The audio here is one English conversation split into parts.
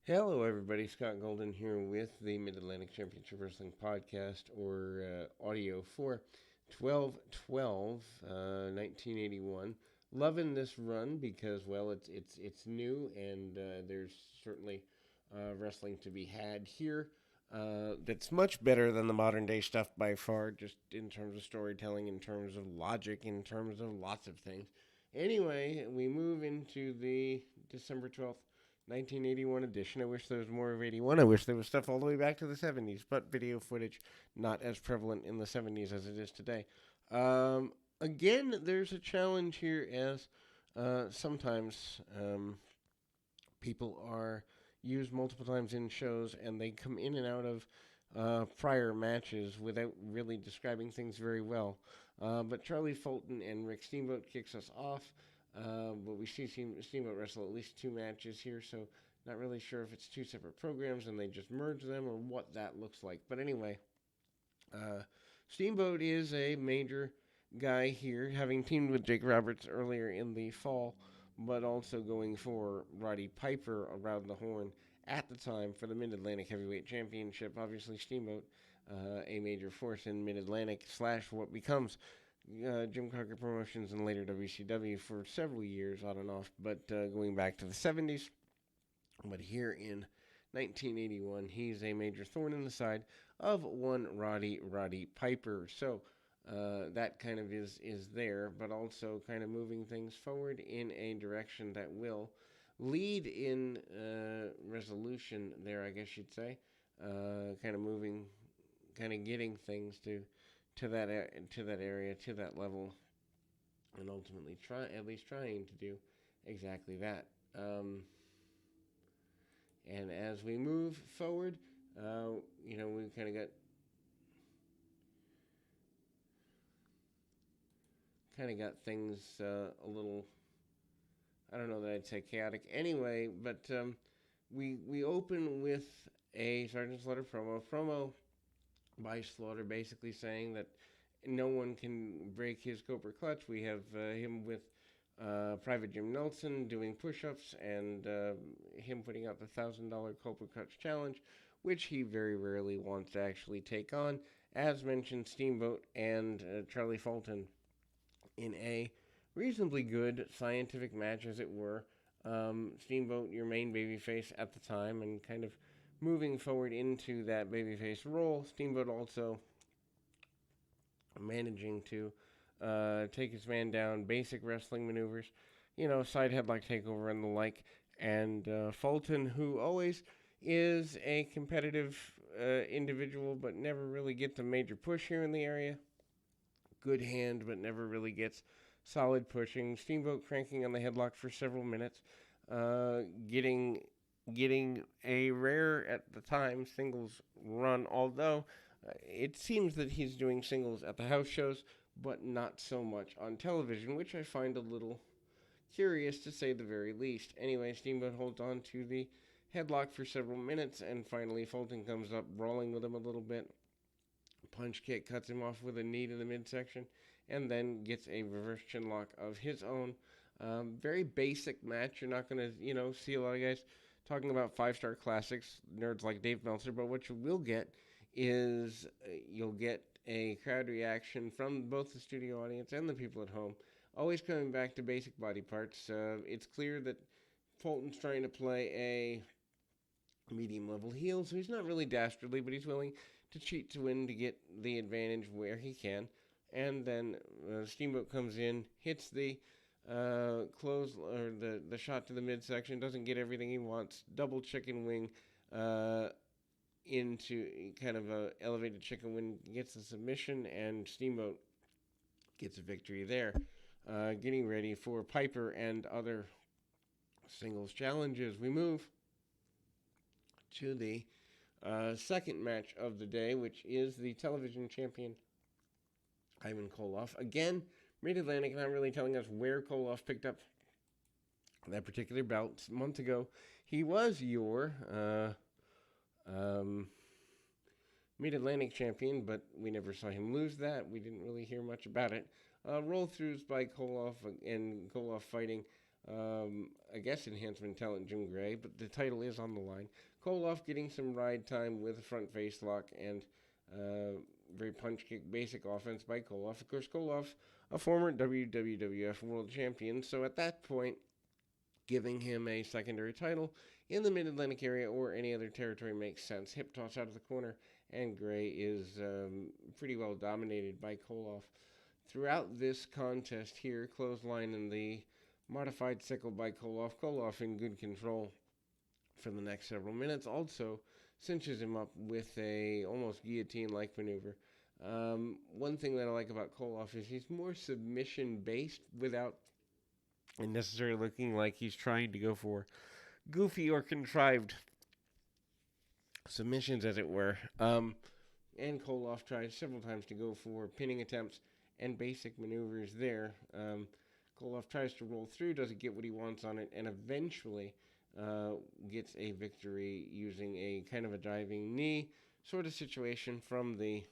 Hello, everybody. Scott Golden here with the Mid Atlantic Championship Wrestling Podcast, or audio for 12/12, 1981. Loving this run because, well, it's new and there's certainly wrestling to be had here. That's much better than the modern day stuff by far, just in terms of storytelling, in terms of logic, in terms of lots of things. Anyway, we move into the December 12th, 1981 edition. I wish there was more of 81. I wish there was stuff all the way back to the 70s, but video footage not as prevalent in the 70s as it is today. Again, there's a challenge here as sometimes people are used multiple times in shows and they come in and out of prior matches without really describing things very well. But Charlie Fulton and Rick Steamboat kicks us off. But we see Steamboat wrestle at least two matches here, so not really sure if it's two separate programs and they just merge them or what that looks like. But anyway, Steamboat is a major guy here, having teamed with Jake Roberts earlier in the fall, but also going for Roddy Piper around the horn at the time for the Mid-Atlantic Heavyweight Championship. Obviously, Steamboat, a major force in Mid-Atlantic / what becomes Jim Crockett Promotions and later WCW for several years on and off, but going back to the 70s. But here in 1981, he's a major thorn in the side of one Roddy Piper. So that kind of is there, but also kind of moving things forward in a direction that will lead in resolution there, I guess you'd say. Kind of moving, kind of getting things to that area, to that level, and ultimately trying to do exactly that. And as we move forward, we've kind of got things a little. I don't know that I'd say chaotic anyway, but we open with a Sergeant Slaughter promo by Slaughter, basically saying that no one can break his Cobra Clutch. We have him with Private Jim Nelson doing push-ups and him putting out the $1,000 Cobra Clutch challenge, which he very rarely wants to actually take on. As mentioned, Steamboat and Charlie Fulton in a reasonably good scientific match, as it were. Steamboat, your main babyface at the time, and kind of moving forward into that babyface role. Steamboat also managing to take his man down, basic wrestling maneuvers, side headlock takeover and the like. And Fulton, who always is a competitive individual, but never really gets a major push here in the area. Good hand, but never really gets solid pushing. Steamboat cranking on the headlock for several minutes, getting a rare at the time singles run, although it seems that he's doing singles at the house shows, but not so much on television, which I find a little curious to say the very least. Anyway, Steamboat holds on to the headlock for several minutes, and finally Fulton comes up, brawling with him a little bit. Punch kick cuts him off with a knee to the midsection, and then gets a reverse chin lock of his own. Very basic match. You're not going to, see a lot of guys talking about five-star classics, nerds like Dave Meltzer, but what you will get is you'll get a crowd reaction from both the studio audience and the people at home, always coming back to basic body parts. It's clear that Fulton's trying to play a medium-level heel, so he's not really dastardly, but he's willing to cheat to win to get the advantage where he can. And then Steamboat comes in, hits the close or the shot to the midsection, doesn't get everything he wants. Double chicken wing into kind of a elevated chicken wing, gets the submission, and Steamboat gets a victory there. Getting ready for Piper and other singles challenges. We move to the second match of the day, which is the television champion, Ivan Koloff. Again, Mid-Atlantic not really telling us where Koloff picked up that particular belt. A month ago, he was your Mid-Atlantic champion, but we never saw him lose that. We didn't really hear much about it. Roll-throughs by Koloff and Koloff fighting I guess enhancement talent Jim Gray, but the title is on the line. Koloff getting some ride time with a front face lock and very punch kick basic offense by Koloff. Of course, Koloff, a former WWF World Champion, so at that point, giving him a secondary title in the Mid-Atlantic area or any other territory makes sense. Hip toss out of the corner, and Gray is pretty well dominated by Koloff. Throughout this contest here, clothesline in the modified sickle by Koloff. Koloff in good control for the next several minutes. Also cinches him up with a almost guillotine-like maneuver. One thing that I like about Koloff is he's more submission-based without necessarily looking like he's trying to go for goofy or contrived submissions, as it were. And Koloff tries several times to go for pinning attempts and basic maneuvers there. Koloff tries to roll through, doesn't get what he wants on it, and eventually gets a victory using a kind of a diving knee sort of situation from the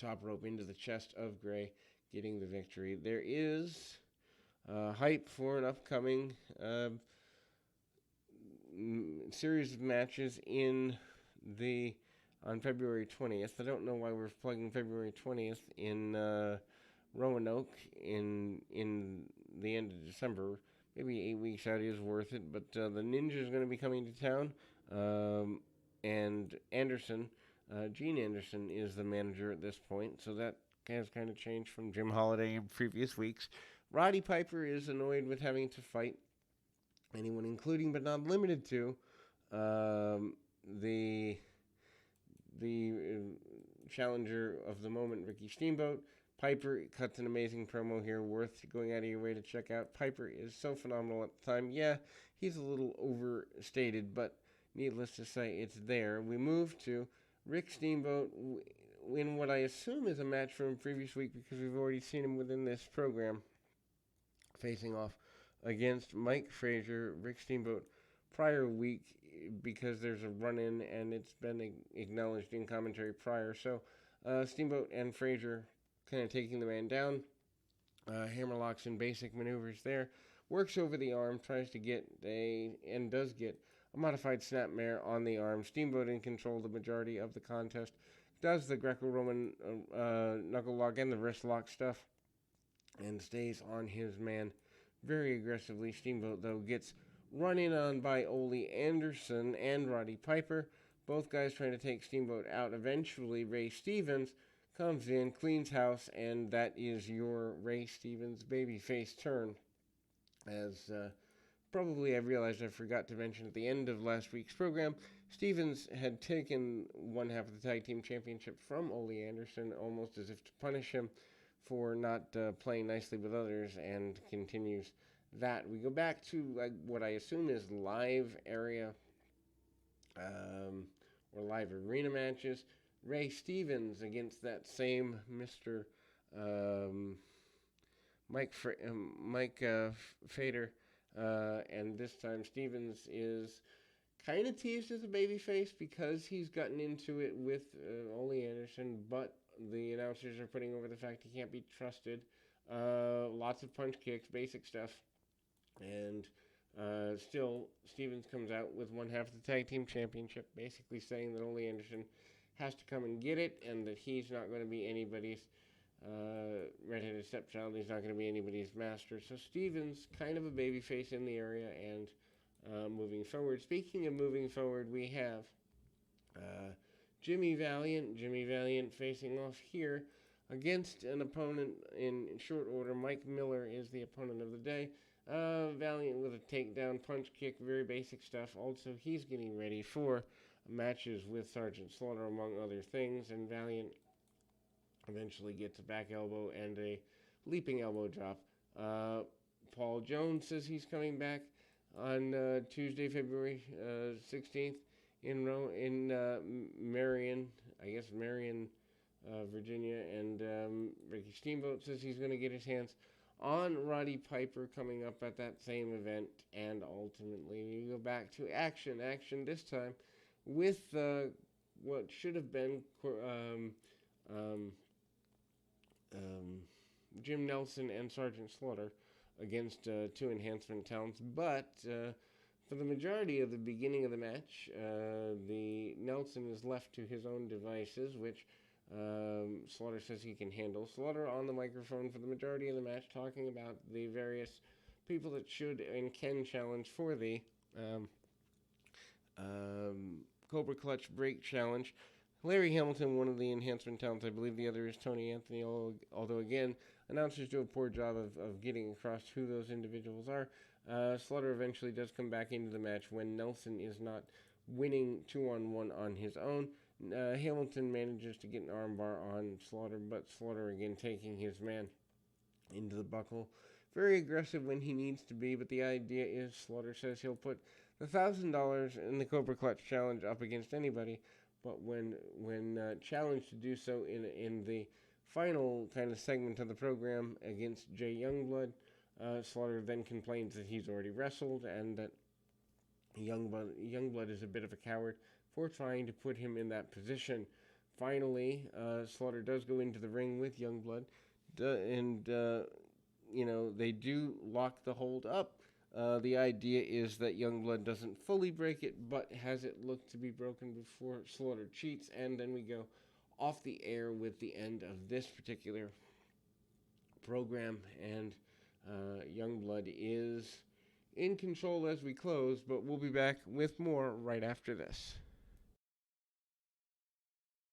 top rope into the chest of Gray, getting the victory. There is hype for an upcoming series of matches on February 20th. I don't know why we're plugging February 20th in Roanoke in the end of December. Maybe 8 weeks out is worth it, but the Ninja is going to be coming to town, and Anderson, Gene Anderson, is the manager at this point, so that has kind of changed from Jim Holiday in previous weeks. Roddy Piper is annoyed with having to fight anyone, including but not limited to the challenger of the moment, Ricky Steamboat. Piper cuts an amazing promo here, worth going out of your way to check out. Piper is so phenomenal at the time. Yeah, he's a little overstated, but needless to say, it's there. We move to Rick Steamboat in what I assume is a match from a previous week, because we've already seen him within this program, facing off against Mike Frazier. Rick Steamboat prior week, because there's a run-in and it's been acknowledged in commentary prior. So Steamboat and Frazier kind of taking the man down. Hammerlocks and basic maneuvers there. Works over the arm, tries to get and does get a modified snapmare on the arm. Steamboat in control the majority of the contest. Does the Greco-Roman knuckle lock and the wrist lock stuff, and stays on his man very aggressively. Steamboat, though, gets run in on by Ole Anderson and Roddy Piper. Both guys trying to take Steamboat out. Eventually, Ray Stevens comes in, cleans house, and that is your Ray Stevens babyface turn. As probably I realized I forgot to mention at the end of last week's program, Stevens had taken one half of the Tag Team Championship from Ole Anderson, almost as if to punish him for not playing nicely with others, and continues that. We go back to what I assume is live area or live arena matches. Ray Stevens against that same Mr. Mike Fader, and this time Stevens is kind of teased as a babyface because he's gotten into it with Ole Anderson, but the announcers are putting over the fact he can't be trusted. Lots of punch kicks, basic stuff, and still Stevens comes out with one half of the Tag Team Championship, basically saying that Ole Anderson has to come and get it, and that he's not going to be anybody's redheaded stepchild. He's not going to be anybody's master. So Stevens, kind of a babyface in the area, and moving forward. Speaking of moving forward, we have Jimmy Valiant. Jimmy Valiant facing off here against an opponent in short order. Mike Miller is the opponent of the day. Valiant with a takedown, punch kick, very basic stuff. Also, he's getting ready for matches with Sergeant Slaughter, among other things, and Valiant eventually gets a back elbow and a leaping elbow drop. Paul Jones says he's coming back on Tuesday, February 16th in Marion, Virginia, and Ricky Steamboat says he's going to get his hands on Roddy Piper coming up at that same event, and ultimately we go back to action this time with what should have been Jim Nelson and Sergeant Slaughter against two enhancement talents, but for the majority of the beginning of the match, the Nelson is left to his own devices, which Slaughter says he can handle. Slaughter on the microphone for the majority of the match, talking about the various people that should and can challenge for the um, Cobra Clutch Break Challenge. Larry Hamilton, one of the enhancement talents, I believe the other is Tony Anthony, although again, announcers do a poor job of getting across who those individuals are. Slaughter eventually does come back into the match when Nelson is not winning 2-on-1 on his own. Hamilton manages to get an armbar on Slaughter, but Slaughter again taking his man into the buckle. Very aggressive when he needs to be, but the idea is Slaughter says he'll put the $1,000 in the Cobra Clutch Challenge up against anybody, but when challenged to do so in the final kind of segment of the program against Jay Youngblood, Slaughter then complains that he's already wrestled and that Youngblood is a bit of a coward for trying to put him in that position. Finally, Slaughter does go into the ring with Youngblood, and they do lock the hold up. The idea is that Youngblood doesn't fully break it, but has it look to be broken before Slaughter cheats, and then we go off the air with the end of this particular program, and Youngblood is in control as we close, but we'll be back with more right after this.